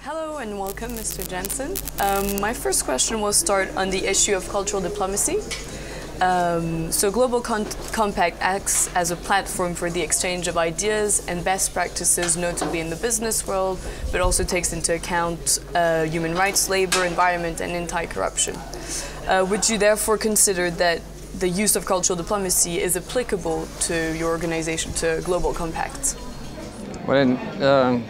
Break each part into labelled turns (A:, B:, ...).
A: Hello and welcome, Mr. Janssen. My first question will start on the issue of cultural diplomacy. So Global Compact acts as a platform for the exchange of ideas and best practices, notably in the business world, but also takes into account human rights, labor, environment, and anti-corruption. Would you therefore consider that the use of cultural diplomacy is applicable to your organization, to Global Compact?
B: Well,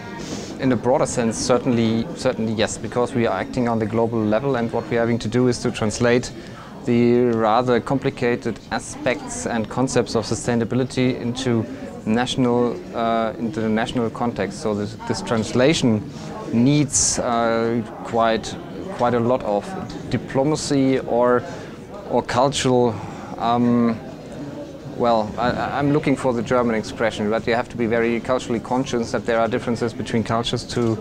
B: in a broader sense, certainly yes, because we are acting on the global level, and what we are having to do is to translate the rather complicated aspects and concepts of sustainability into the national context. So this translation needs quite a lot of diplomacy or cultural. Well, I'm looking for the German expression, but you have to be very culturally conscious that there are differences between cultures to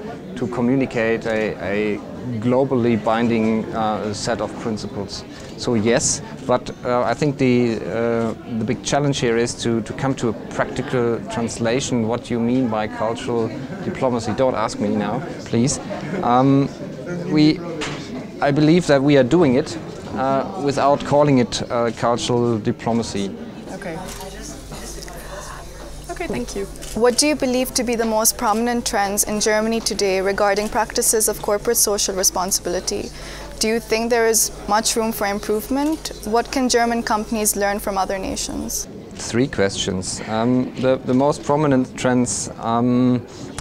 B: communicate a globally binding set of principles. So yes, but I think the big challenge here is to come to a practical translation. What you mean by cultural diplomacy? Don't ask me now, please. I believe that we are doing it without calling it cultural diplomacy.
A: Okay, thank you.
C: What do you believe to be the most prominent trends in Germany today regarding practices of corporate social responsibility? Do you think there is much room for improvement? What can German companies learn from other nations?
B: 3 questions. The most prominent trends,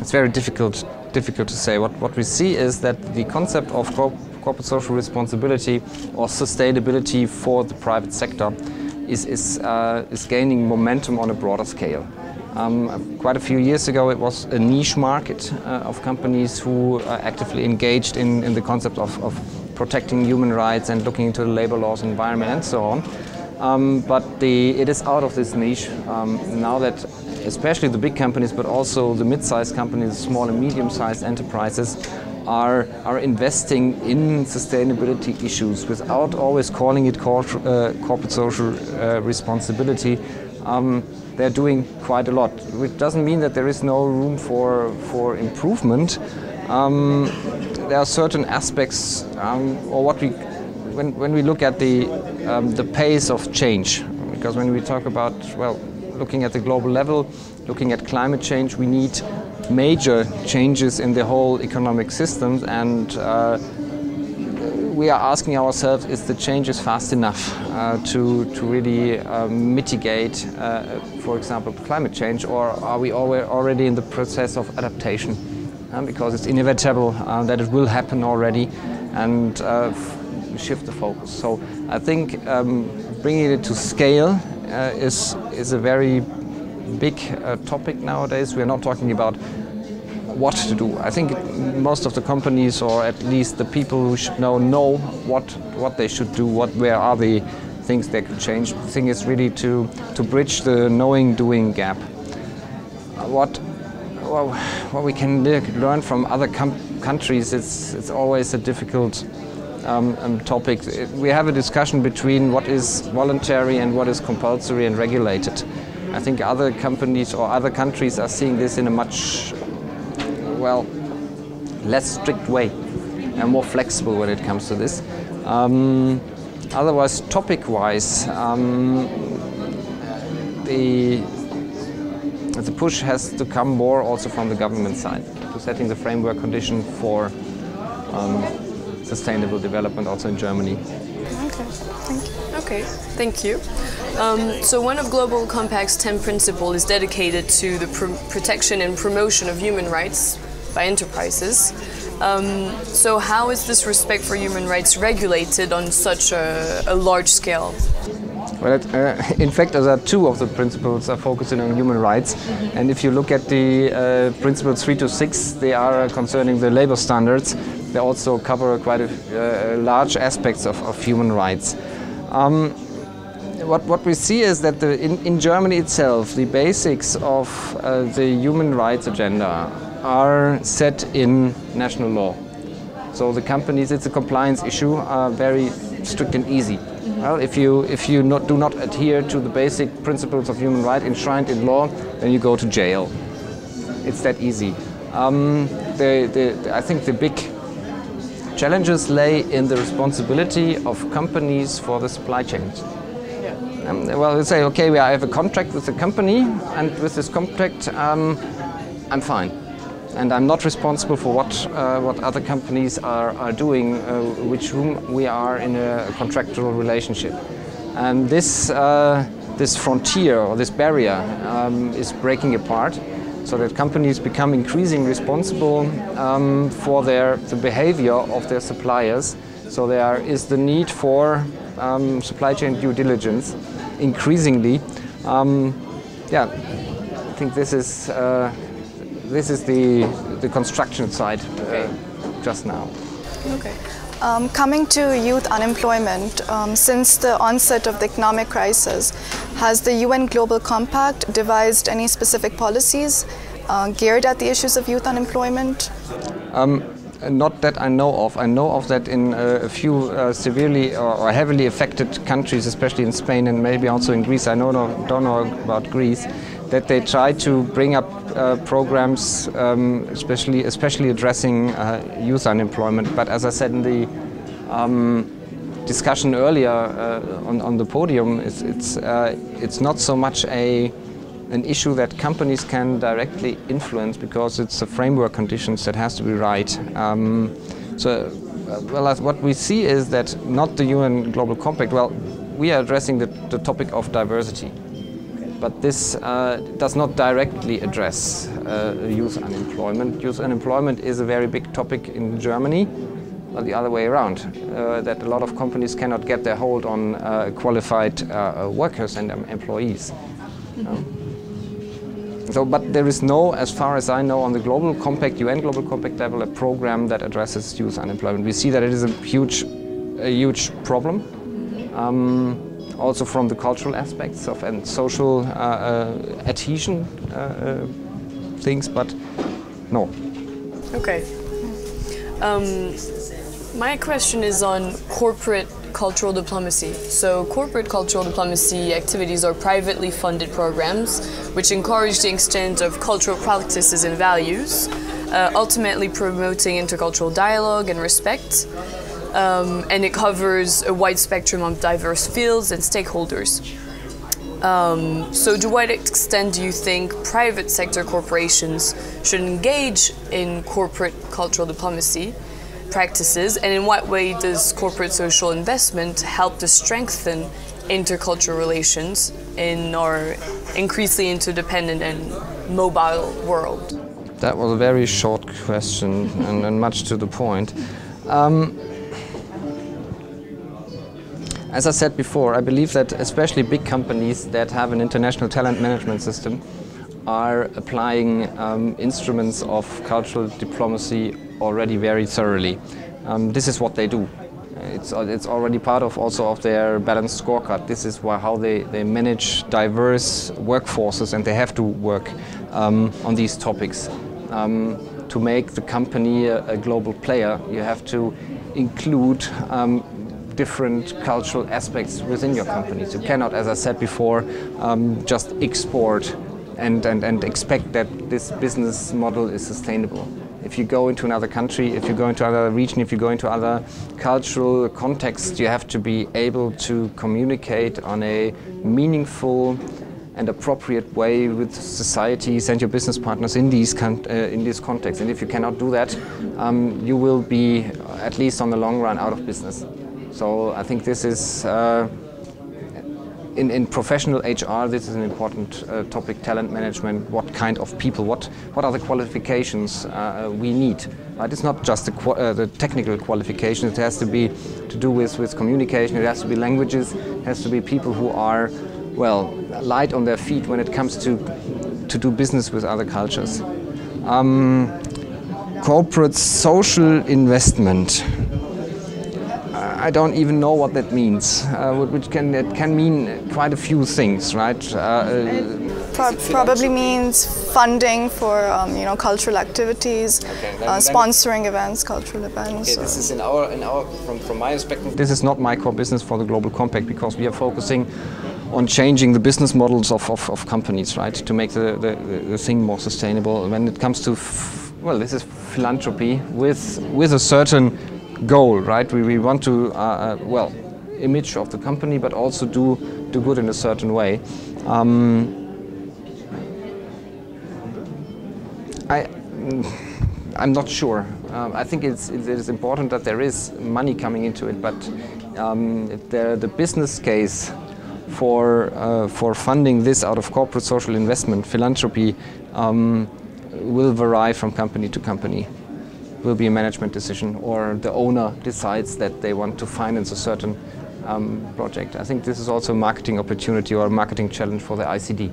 B: it's very difficult to say. What we see is that the concept of corporate social responsibility or sustainability for the private sector is gaining momentum on a broader scale. Quite a few years ago it was a niche market of companies who actively engaged in the concept of protecting human rights and looking into the labor laws, environment and so on. But it is out of this niche now that especially the big companies, but also the mid-sized companies, small and medium-sized enterprises are investing in sustainability issues without always calling it corporate social responsibility. They're doing quite a lot, which doesn't mean that there is no room for improvement. There are certain aspects, when we look at the pace of change, because when we talk about, well, looking at the global level, looking at climate change, we need major changes in the whole economic systems, and we are asking ourselves, is the changes fast enough to really mitigate, for example, climate change, or are we already in the process of adaptation? Because it's inevitable that it will happen already, and shift the focus. So I think bringing it to scale is a very big topic nowadays. We are not talking about what to do. I think most of the companies, or at least the people who should know what they should do, where are the things they could change. The thing is really to bridge the knowing-doing gap. What we can learn from other countries, it's always a difficult topic. We have a discussion between what is voluntary and what is compulsory and regulated. I think other companies or other countries are seeing this in a much, well, less strict way and more flexible when it comes to this. Otherwise, topic-wise, the push has to come more also from the government side, to setting the framework condition for sustainable development also in Germany.
A: Okay, thank you. So one of Global Compact's 10 principles is dedicated to the protection and promotion of human rights by enterprises. So how is this respect for human rights regulated on such a large scale?
B: Well, in fact, there are 2 of the principles are focusing on human rights, and if you look at the principles 3 to 6, they are concerning the labor standards. They also cover quite a large aspects of human rights. What we see is that in Germany itself, the basics of the human rights agenda are set in national law. So the companies, it's a compliance issue, are very strict and easy. Well, if you do not adhere to the basic principles of human rights enshrined in law, then you go to jail. It's that easy. I think the big challenges lay in the responsibility of companies for the supply chains. Well, we say, okay, I have a contract with the company, and with this contract, I'm fine, and I'm not responsible for what other companies are doing, with whom we are in a contractual relationship. And this frontier or this barrier is breaking apart, so that companies become increasingly responsible for the behavior of their suppliers. So there is the need for supply chain due diligence increasingly. Yeah, I think this is the construction side just now.
C: Okay. Coming to youth unemployment, since the onset of the economic crisis, has the UN Global Compact devised any specific policies geared at the issues of youth unemployment?
B: Not that I know of. I know of that in a few severely or heavily affected countries, especially in Spain and maybe also in Greece. I don't know about Greece, that they try to bring up programs, especially addressing youth unemployment. But as I said in the discussion earlier on the podium, it's not so much an issue that companies can directly influence, because it's the framework conditions that has to be right. What we see is that not the UN Global Compact. Well, we are addressing the topic of diversity, but this does not directly address youth unemployment. Youth unemployment is a very big topic in Germany, or the other way around, that a lot of companies cannot get their hold on qualified workers and employees. But there is no, as far as I know, on the Global Compact, UN Global Compact level, a program that addresses youth unemployment. We see that it is a huge problem, also from the cultural aspects of and social adhesion things, but no.
A: Okay. My question is on corporate cultural diplomacy. So corporate cultural diplomacy activities are privately funded programs which encourage the exchange of cultural practices and values, ultimately promoting intercultural dialogue and respect. And it covers a wide spectrum of diverse fields and stakeholders. So to what extent do you think private sector corporations should engage in corporate cultural diplomacy practices, and in what way does corporate social investment help to strengthen intercultural relations in our increasingly interdependent and mobile world?
B: That was a very short question and much to the point. As I said before, I believe that especially big companies that have an international talent management system are applying instruments of cultural diplomacy already very thoroughly. This is what they do. It's already part of also of their balanced scorecard. This is how they manage diverse workforces, and they have to work on these topics. To make the company a global player, you have to include different cultural aspects within your companies. You cannot, as I said before, just export and expect that this business model is sustainable. If you go into another country, if you go into another region, if you go into other cultural contexts, you have to be able to communicate on a meaningful and appropriate way with societies and your business partners in this context. And if you cannot do that, you will be, at least on the long run, out of business. So I think this is in professional HR, this is an important topic, talent management, what kind of people, what are the qualifications we need. It's not just the technical qualifications, it has to be to do with communication, it has to be languages, it has to be people who are, well, light on their feet when it comes to do business with other cultures. Corporate social investment. I don't even know what that means, it can mean quite a few things, right?
C: Probably means funding for cultural activities, sponsoring events, cultural events.
B: Okay, this is from my perspective. This is not my core business for the Global Compact, because we are focusing on changing the business models of companies, right, to make the thing more sustainable. When it comes to well, this is philanthropy with a certain goal, right? We want to, well, image of the company, but also do good in a certain way. I'm not sure. I think it is important that there is money coming into it, but the business case for funding this out of corporate social investment, philanthropy, will vary from company to company. Will be a management decision, or the owner decides that they want to finance a certain project. I think this is also a marketing opportunity or a marketing challenge for the ICD.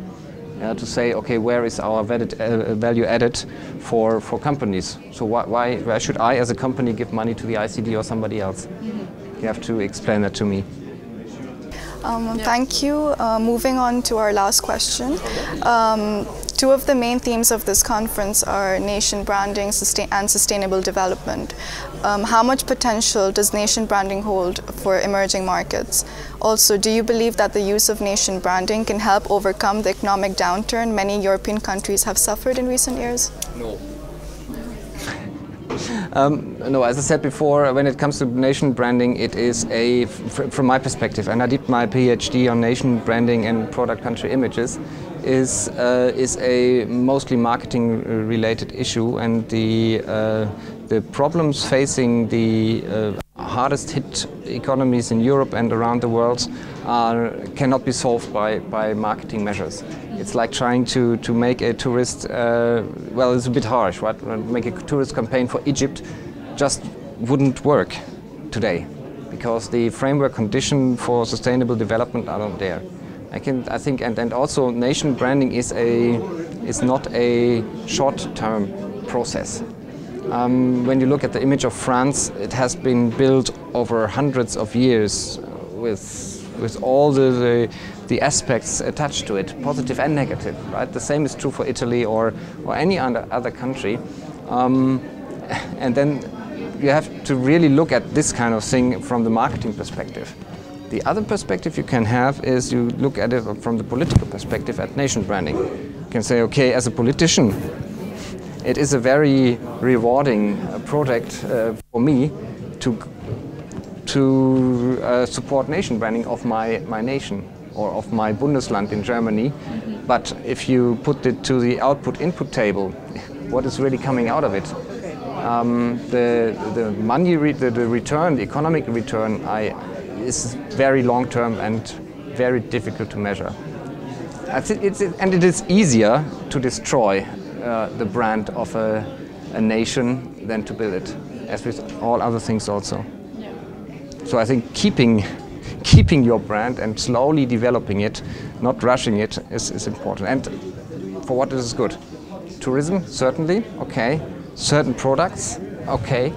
B: To say, okay, where is our value added for companies? So why should I, as a company, give money to the ICD or somebody else? You have to explain that to me.
C: Thank you. Moving on to our last question. Two of the main themes of this conference are nation branding and sustainable development. How much potential does nation branding hold for emerging markets? Also, do you believe that the use of nation branding can help overcome the economic downturn many European countries have suffered in recent years?
B: No. No, as I said before, when it comes to nation branding, it is from my perspective, and I did my PhD on nation branding and product country images, is a mostly marketing related issue, and the problems facing the hardest hit economies in Europe and around the world cannot be solved by marketing measures. It's like trying to make a tourist, well, it's a bit harsh, right? Make a tourist campaign for Egypt just wouldn't work today, because the framework condition for sustainable development are not there. I think, and also nation branding is not a short-term process. When you look at the image of France, it has been built over hundreds of years with all the aspects attached to it, positive and negative. Right? The same is true for Italy or any other country. And then you have to really look at this kind of thing from the marketing perspective. The other perspective you can have is you look at it from the political perspective at nation branding. You can say, okay, as a politician, it is a very rewarding project for me to support nation branding of my nation or of my Bundesland in Germany. But if you put it to the output-input table, what is really coming out of it? The money, the return, the economic return, is very long-term and very difficult to measure. And it is easier to destroy the brand of a nation than to build it, as with all other things also. Yeah. So I think keeping your brand and slowly developing it, not rushing it, is important. And for what it is good. Tourism, certainly, okay. Certain products, okay.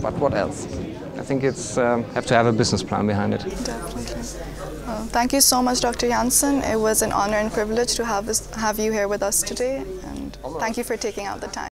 B: But what else? I think it's have to have a business plan behind it.
C: Definitely. Thank you so much, Dr. Janssen. It was an honor and privilege to have you here with us today, and thank you for taking out the time.